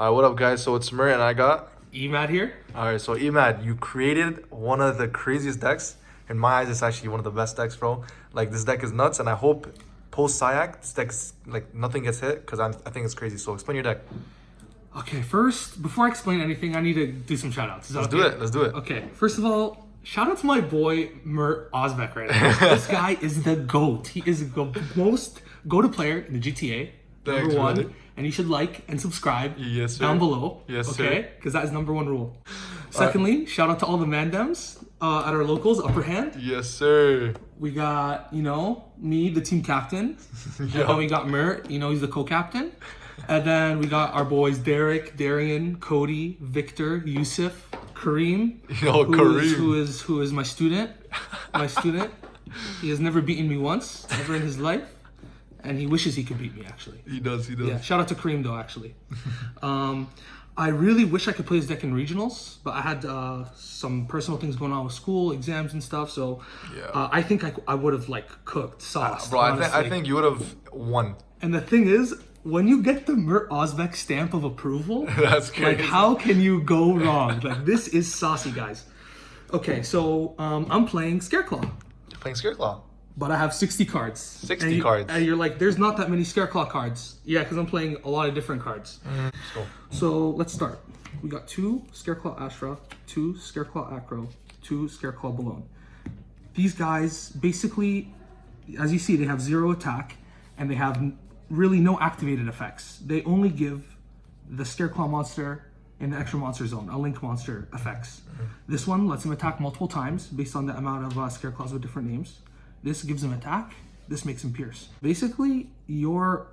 What up, guys? So it's Murray and I got. Emad here. All right, so Emad, you created one of the craziest decks. In my eyes, it's actually one of the best decks, bro. Like, this deck is nuts, and I hope post Cyac, this deck's like nothing gets hit because I think it's crazy. So explain your deck. Okay, first, before I explain anything, I need to do some shout outs. Let's do it. Let's do it. Okay, first of all, shout out to my boy Mert Ozbek right now. This guy is the GOAT. He is the most go-to player in the GTA. Thanks, number one. brother. And you should like and subscribe Yes, sir. down below. Yes, okay? Because that is number one rule. Secondly, shout out to all the Mandems at our locals, Upper Hand. Yes, sir. We got, me, the team captain. And then we got Mert, he's the co-captain. And then we got our boys Derek, Darian, Cody, Victor, Yusuf, Kareem. Kareem. Who is my student. He has never beaten me once, ever in his life. And he wishes he could beat me, actually. He does. Yeah, shout out to Kareem, though, actually. I really wish I could play his deck in regionals, but I had some personal things going on with school, exams and stuff, so I think I would have, cooked, sauced, Bro, I think you would have won. And the thing is, when you get the Mert Ozbek stamp of approval, that's crazy. How can you go wrong? This is saucy, guys. Okay, so I'm playing Scareclaw. You're playing Scareclaw. But I have 60 cards. 60 cards. And you're like, there's not that many Scareclaw cards. Yeah, because I'm playing a lot of different cards. So let's start. We got 2 Scareclaw Astra, 2 Scareclaw Acro, 2 Scareclaw Balloon. These guys, basically, as you see, they have 0 attack, and they have really no activated effects. They only give the Scareclaw monster in the extra monster zone, a link monster effects. This one lets him attack multiple times based on the amount of Scareclaws with different names. This gives him attack. This makes him pierce. Basically, you're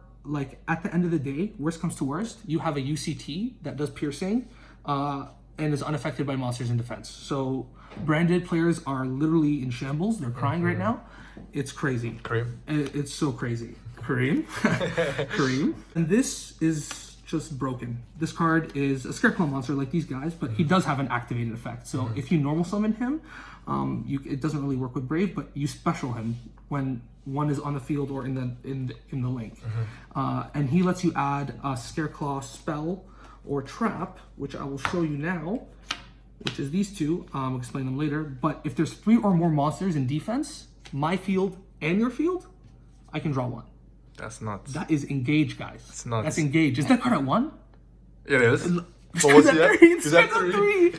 at the end of the day, worst comes to worst, you have a UCT that does piercing and is unaffected by monsters in defense. So branded players are literally in shambles. They're crying right now. It's crazy. Kareem. It's so crazy. Kareem. Kareem. And this is just broken. This card is a Scareclaw monster like these guys, but he does have an activated effect. So if you normal summon him, it doesn't really work with Brave, but you special him when one is on the field or in the link. And he lets you add a Scareclaw spell or trap, which I will show you now, which is these two. I'll explain them later. But if there's 3 or more monsters in defense, my field and your field, I can draw 1. That's nuts. That is engage, guys. That's nuts. That's engage. Is that card at 1? It is. But what's he at? He's at 3.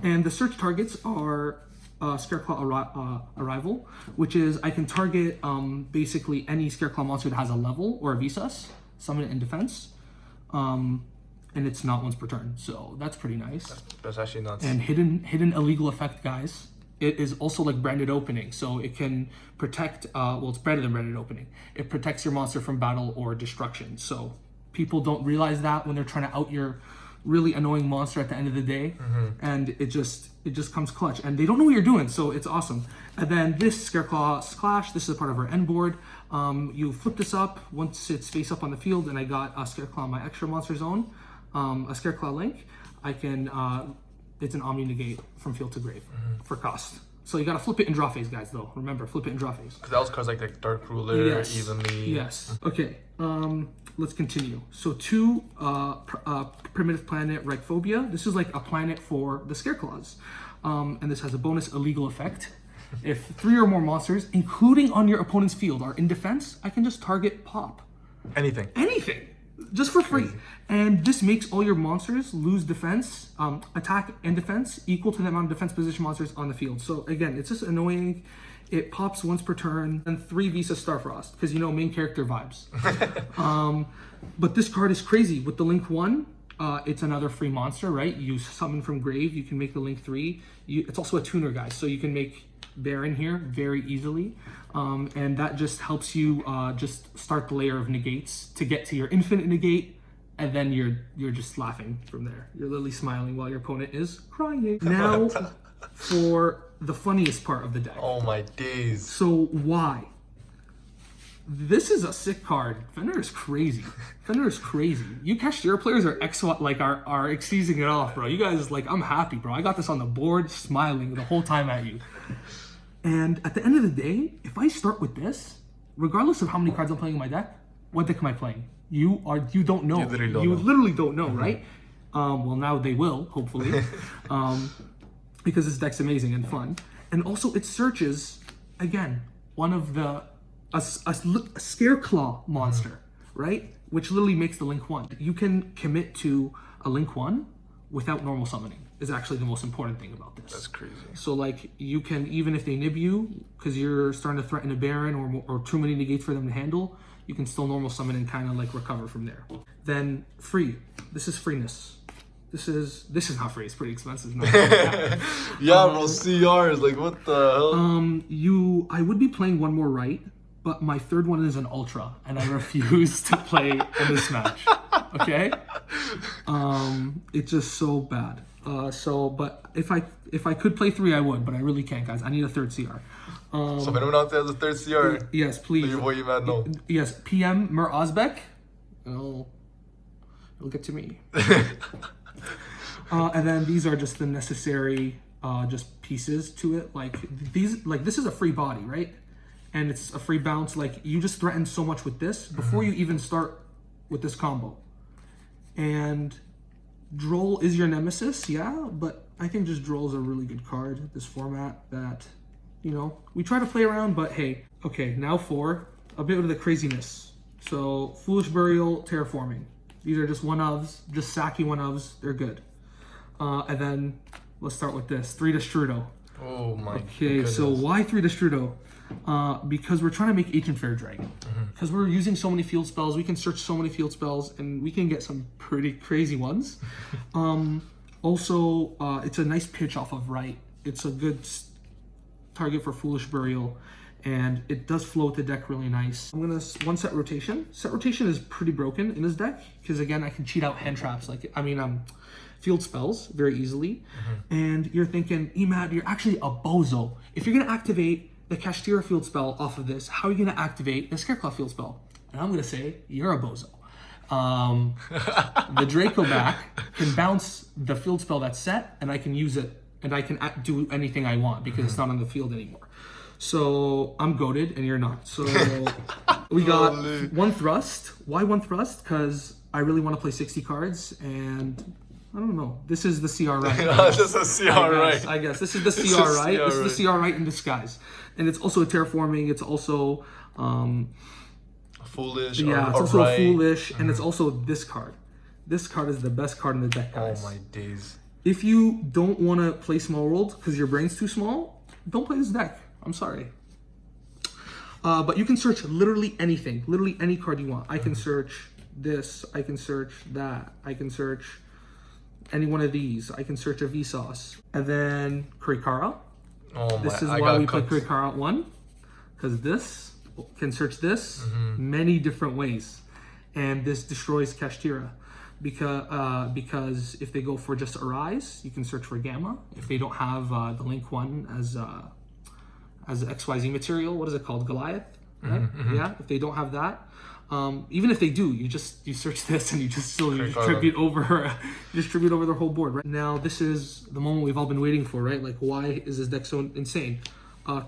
And the search targets are Scareclaw Arrival, which is I can target basically any Scareclaw monster that has a level or a Visas, summon it in defense, and it's not once per turn. So that's pretty nice. That's actually nuts. And hidden illegal effect, guys. It is also like branded opening, so it can protect, it's better than branded opening. It protects your monster from battle or destruction. So people don't realize that when they're trying to out your really annoying monster at the end of the day, and it just comes clutch, and they don't know what you're doing, so it's awesome. And then this Scareclaw Clash, this is a part of our end board. You flip this up once it's face up on the field, and I got a Scareclaw in my extra monster zone, a Scareclaw link. I can, it's an Omni Negate from field to grave for cost. So you gotta flip it in draw phase, guys, though. Remember, flip it in draw phase. Because that was cards like Dark Ruler, Evenly. Yes. Okay, let's continue. So 2 Primitive Planet Reichphobia. This is like a planet for the Scareclaws. And this has a bonus illegal effect. If 3 or more monsters, including on your opponent's field, are in defense, I can just target pop. Anything. Just for free. And this makes all your monsters lose defense, attack and defense equal to the amount of defense position monsters on the field. So again, it's just annoying. It pops once per turn, and 3 Visa Starfrost, because main character vibes. But this card is crazy. With the Link 1, it's another free monster, right? You summon from grave, you can make the Link 3. It's also a tuner, guys, so you can make Baron here very easily. And that just helps you just start the layer of negates to get to your infinite negate, and then you're just laughing from there. You're literally smiling while your opponent is crying. Now for the funniest part of the deck. Oh my days. So why? This is a sick card. Fender is crazy. You Kashtira players are are exceeding it off, bro. You guys I'm happy, bro. I got this on the board, smiling the whole time at you. And at the end of the day, if I start with this, regardless of how many cards I'm playing in my deck, what deck am I playing? You don't know. You literally don't know. Literally don't know, right? Well, now they will, hopefully, because this deck's amazing and fun. And also, it searches, again, one of the, a Scareclaw monster, right? Which literally makes the Link 1. You can commit to a Link 1 without normal summoning, is actually the most important thing about this. That's crazy. So, like, you can, even if they nib you, because you're starting to threaten a Baron or too many negates for them to handle, you can still normal summon and kind of, like, recover from there. Then, free. This is freeness. This is not free. It's pretty expensive. No, yeah, bro. CR is like, what the hell? I would be playing one more right, but my third one is an ultra, and I refuse to play in this match. Okay. It's just so bad. But if I could play 3, I would, but I really can't, guys. I need a third CR. So if anyone out there has a third CR, yes, please. Your boy, you man, no. Yes, PM Mir Ozbek. It'll get to me. And then these are just the necessary just pieces to it. Like this is a free body, right? And it's a free bounce. Like, you just threaten so much with this before you even start with this combo. And Droll is your nemesis, yeah, but I think just Droll's a really good card, this format that, you know, we try to play around, but hey. Okay, now for a bit of the craziness. So, Foolish Burial, Terraforming. These are just one-ofs, just sacky one-ofs, they're good. And then, let's start with this, 3 Destrudo. Oh my Okay, goodness. so why 3 Destrudo? Because we're trying to make Ancient Fair Dragon. Because we're using so many field spells, we can search so many field spells, and we can get some pretty crazy ones. Also, it's a nice pitch off of right. It's a good target for Foolish Burial, and it does float the deck really nice. I'm gonna one set rotation. Set rotation is pretty broken in this deck, because again, I can cheat out hand traps, field spells very easily. And you're thinking, Emad, you're actually a bozo. If you're gonna activate the Kashtira field spell off of this, how are you going to activate the Scareclaw field spell? And I'm going to say, you're a bozo. The Draco back can bounce the field spell that's set, and I can use it, and I can do anything I want because it's not on the field anymore. So I'm goated, and you're not. So we got 1 thrust. Why 1 thrust? Because I really want to play 60 cards, and I don't know. This is the CR right. This is a CR right. I guess this is the CR right. This is the CR right in disguise, and it's also a terraforming. It's also foolish. Yeah, it's also foolish, and it's also this card. This card is the best card in the deck, guys. Oh my days! If you don't want to play Small World because your brain's too small, don't play this deck. I'm sorry. But you can search literally anything, literally any card you want. I can search this. I can search that. I can search any one of these. I can search a Vsauce. And then Kurikara. Oh my, this is why we put Kurikara at 1. Because this can search this many different ways. And this destroys Kashtira. Because if they go for just Arise, you can search for Gamma. If they don't have the Link 1 as XYZ material, what is it called? Goliath? Right? Yeah, if they don't have that. Even if they do, you search this and you just still distribute over their whole board. Right now, this is the moment we've all been waiting for, right? Like, why is this deck so insane?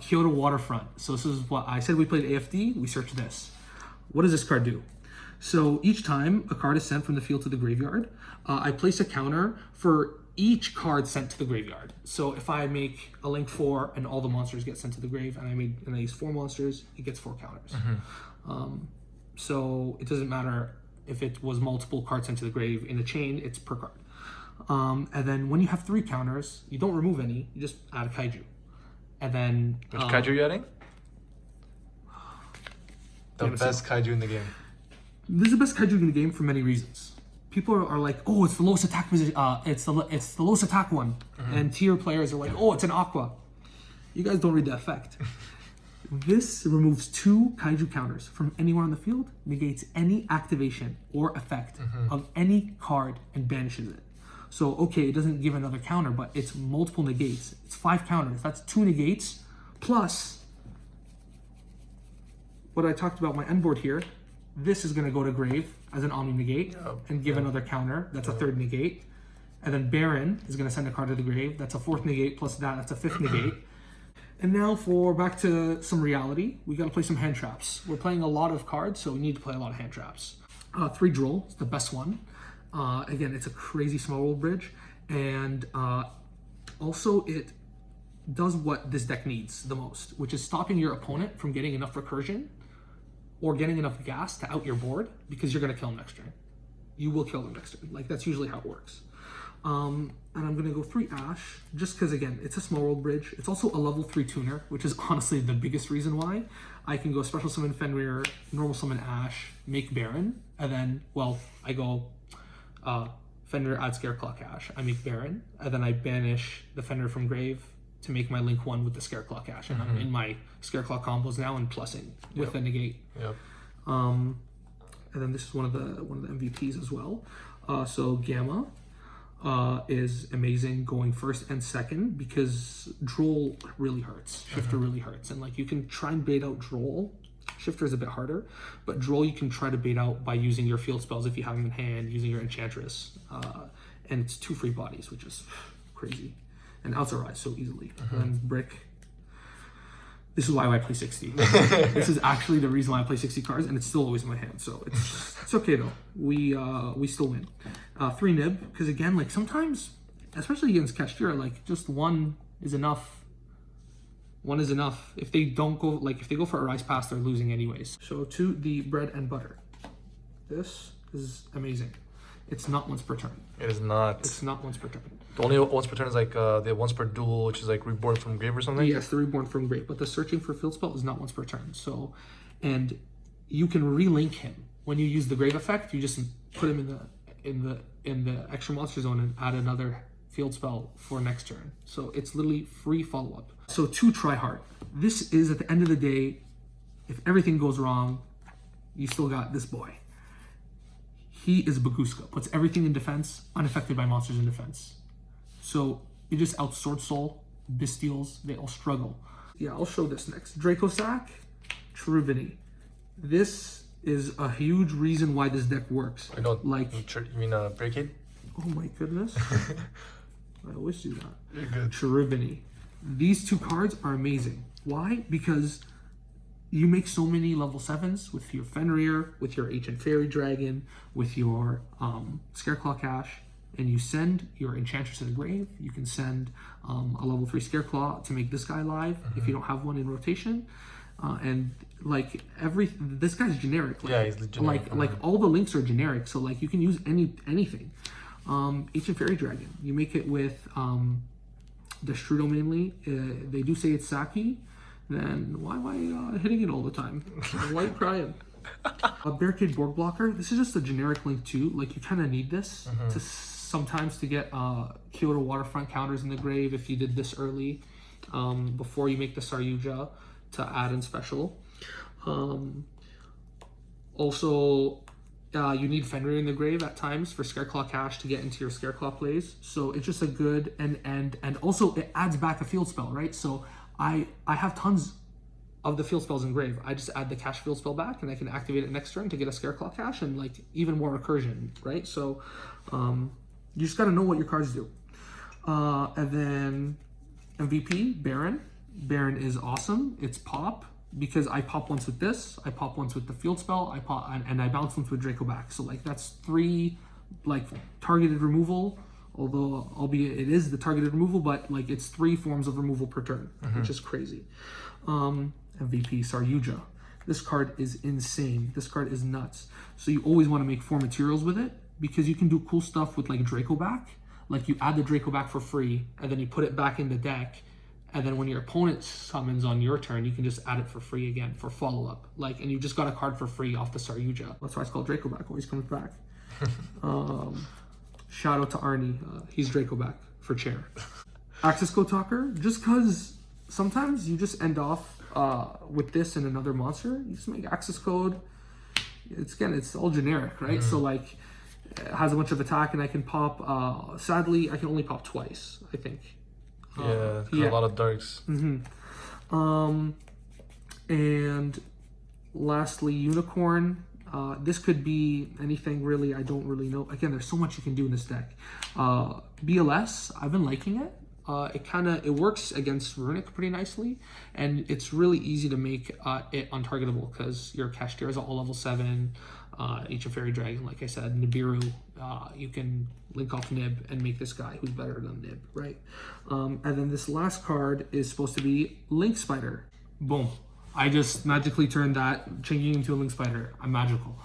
Kyoto Waterfront. So this is what I said. We played AFD. We searched this. What does this card do? So each time a card is sent from the field to the graveyard, I place a counter for each card sent to the graveyard. So if I make a Link 4 and all the monsters get sent to the grave, and I use 4 monsters, it gets 4 counters. So it doesn't matter if it was multiple cards sent to the grave in a chain, it's per card. And then when you have 3 counters, you don't remove any, you just add a Kaiju. And then... Which Kaiju are you adding? The best Kaiju in the game. This is the best Kaiju in the game for many reasons. People are like, oh, it's the lowest attack position, it's the lowest attack one. And tier players are like, oh, it's an Aqua. You guys don't read the effect. This removes 2 Kaiju counters from anywhere on the field, negates any activation or effect of any card, and banishes it. So, okay, it doesn't give another counter, but it's multiple negates. It's 5 counters. That's 2 negates, plus what I talked about my end board here. This is going to go to grave as an Omni Negate and give another counter. That's a 3rd negate. And then Baron is going to send a card to the grave. That's a 4th negate, plus that's a 5th negate. And now for back to some reality, we got to play some hand traps. We're playing a lot of cards, so we need to play a lot of hand traps. 3 Droll is the best one. Again, it's a crazy small world bridge, and also it does what this deck needs the most, which is stopping your opponent from getting enough recursion or getting enough gas to out your board, because you're going to kill them next turn. You will kill them next turn. Like, that's usually how it works. And I'm going to go 3 Ash, just because, again, it's a small world bridge. It's also a level 3 tuner, which is honestly the biggest reason why. I can go special summon Fenrir, normal summon Ash, make Baron, and then, well, I go Fenrir, add Scareclaw Cash. I make Baron, and then I banish the Fenrir from grave to make my Link 1 with the Scareclaw Cash. And I'm in my Scareclaw combos now and plussing with the Negate. Yep. And then this is one of the MVPs as well. So Gamma is amazing going first and second, because Droll really hurts. Shifter really hurts. And like, you can try and bait out Droll. Shifter is a bit harder, but Droll you can try to bait out by using your field spells if you have them in hand, using your Enchantress. And it's 2 free bodies, which is crazy. And outs are eyes so easily. And Brick. This is why I play 60. This is actually the reason why I play 60 cards, and it's still always in my hand. So it's okay though. We still win. 3 Nib, because again, like sometimes, especially against Kashtira, like just 1 is enough. 1 is enough. If they don't go, like if they go for a Rise Pass, they're losing anyways. So 2, the Bread and Butter. This is amazing. It's not once per turn. It is not. It's not once per turn. The only once per turn is like the once per duel, which is like Reborn from Grave or something. Yes, the Reborn from Grave, but the Searching for Field spell is not once per turn. So, and you can relink him when you use the Grave effect. You just put him in the extra monster zone and add another field spell for next turn. So it's literally free follow up. So 2 Try Hard. This is at the end of the day, if everything goes wrong, you still got this boy. He is Baguska, puts everything in defense, unaffected by monsters in defense. So you just out Sword Soul, Bestials, they all struggle. Yeah, I'll show this next. Cyac, Cherubini. This is a huge reason why this deck works. I know. Like, you mean Barricade? oh my goodness. I always do that. You're good. Cherubini. These 2 cards are amazing. Why? Because you make so many level 7s with your Fenrir, with your Ancient Fairy Dragon, with your Scareclaw Cash, and you send your Enchantress to the grave. You can send a level 3 Scareclaw to make this guy live if you don't have one in rotation. And like this guy's generic. Like, yeah, he's generic. Like all the links are generic, so like you can use anything. Ancient Fairy Dragon. You make it with the Strudo mainly. They do say it's Saki. Then why am I hitting it all the time? Why are you crying? Barricade Borg Blocker. This is just a generic link too. Like, you kind of need this to sometimes to get Kyoto Waterfront counters in the grave if you did this early before you make the Saryuja to add in special. Also, you need Fenrir in the grave at times for Scareclaw Cash to get into your Scareclaw plays. So it's just a good and also it adds back a field spell, right? So I have tons of the field spells in grave. I just add the cash field spell back and I can activate it next turn to get a Scareclaw Cash and like even more recursion, right? So you just got to know what your cards do. And then MVP, Baron. Baron is awesome. It's pop because I pop once with this, I pop once with the field spell, I pop and I bounce once with Draco back. So like that's 3 like targeted removal. Although, albeit it is the targeted removal, but like it's 3 forms of removal per turn, which is crazy. MVP, Saryuja. This card is insane. This card is nuts. So you always want to make 4 materials with it because you can do cool stuff with like Draco back. Like you add the Draco back for free and then you put it back in the deck. And then when your opponent summons on your turn, you can just add it for free again for follow-up. Like, and you just got a card for free off the Saryuja. That's why it's called Draco back. Always comes back. Shout out to Arnie. He's Draco back for chair. Access Code Talker, just because sometimes you just end off with this and another monster. You just make access code. It's all generic, right? So like it has a bunch of attack and I can pop. Sadly, I can only pop twice, I think. A lot of darks. And lastly, Unicorn. This could be anything really. I don't really know. Again, there's so much you can do in this deck. BLS, I've been liking it. It works against Runic pretty nicely, and it's really easy to make it untargetable because your Kashtira is all level 7. Ancient Fairy Dragon, like I said, Nibiru, you can link off Nib and make this guy who's better than Nib, right? And then this last card is supposed to be Link Spider. Boom. I just magically turned that, changing into a Link Spider. I'm magical.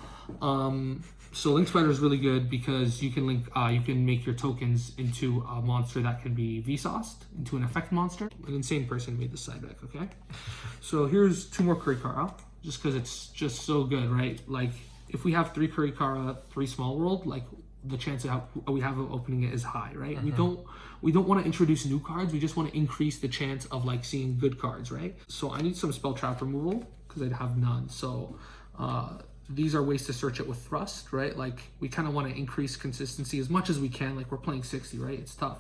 So Link Spider is really good because you can link, you can make your tokens into a monster that can be Vsauced, into an effect monster. An insane person made this side deck, okay? So here's 2 more Kurikara, just because it's just so good, right? Like, if we have 3 Kurikara, 3 Small World, like, the chance of we have of opening it is high, right? We don't want to introduce new cards. We just want to increase the chance of like seeing good cards, right? So I need some spell trap removal because I'd have none. So these are ways to search it with thrust, right? Like we kind of want to increase consistency as much as we can. Like we're playing 60, right? It's tough.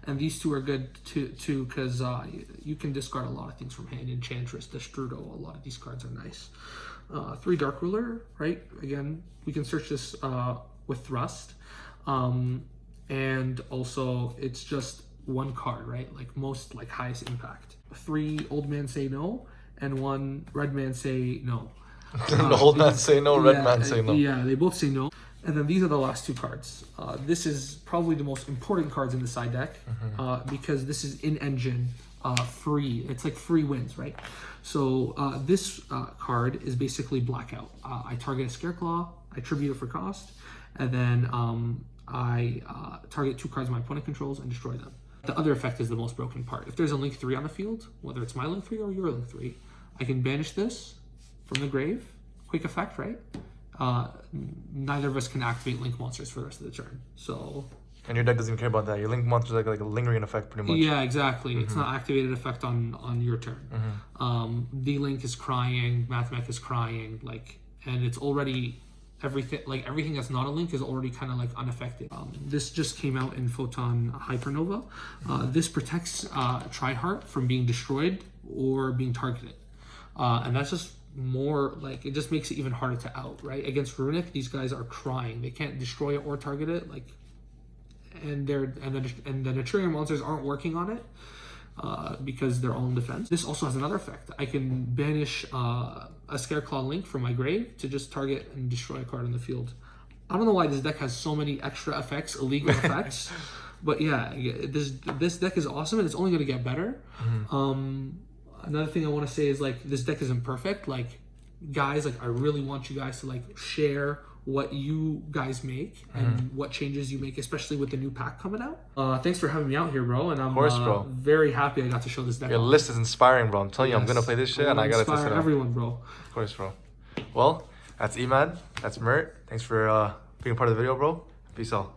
And these 2 are good too because you can discard a lot of things from hand. Enchantress, Destrudo, a lot of these cards are nice. 3 Dark Ruler, right? Again, we can search this with thrust. And also it's just 1 card, right? Like most, like highest impact. 3 Old Man Say No and 1 Red Man Say No. The old man say no, red man say no. Yeah, they both say no. And then these are the last 2 cards. This is probably the most important cards in the side deck because this is in-engine free. It's like free wins, right? So this card is basically Blackout. I target a Scareclaw, I tribute it for cost, and then I target 2 cards my opponent controls and destroy them. The other effect is the most broken part. If there's a Link 3 on the field, whether it's my Link 3 or your Link 3, I can banish this from the grave. Quick effect, right? Neither of us can activate Link monsters for the rest of the turn. So. And your deck doesn't even care about that. Your Link monsters like a lingering effect pretty much. Yeah, exactly. It's not activated effect on your turn. D-Link is crying, Mathmech is crying, like, and it's already everything that's not a Link is already kind of like unaffected. This just came out in Photon Hypernova. This protects Triheart from being destroyed or being targeted. And that's just more like, it just makes it even harder to out, right? Against Runic, these guys are crying. They can't destroy it or target it, like, and the Naturium monsters aren't working on it because they're all in defense. This also has another effect. I can banish a Scareclaw Link from my grave to just target and destroy a card on the field. I don't know why this deck has so many extra effects, illegal effects, but yeah, this deck is awesome and it's only going to get better. Another thing I want to say is like, this deck isn't perfect. Like, guys, like I really want you guys to like share what you guys make and what changes you make, especially with the new pack coming out. Thanks for having me out here, bro. And I'm bro. Very happy I got to show this deck. Your list is inspiring, bro. I'm telling you, I'm gonna play this shit and I gotta test it out. Everyone, bro. Of course, bro. Well, that's Emad. That's Mert. Thanks for being part of the video, bro. Peace out.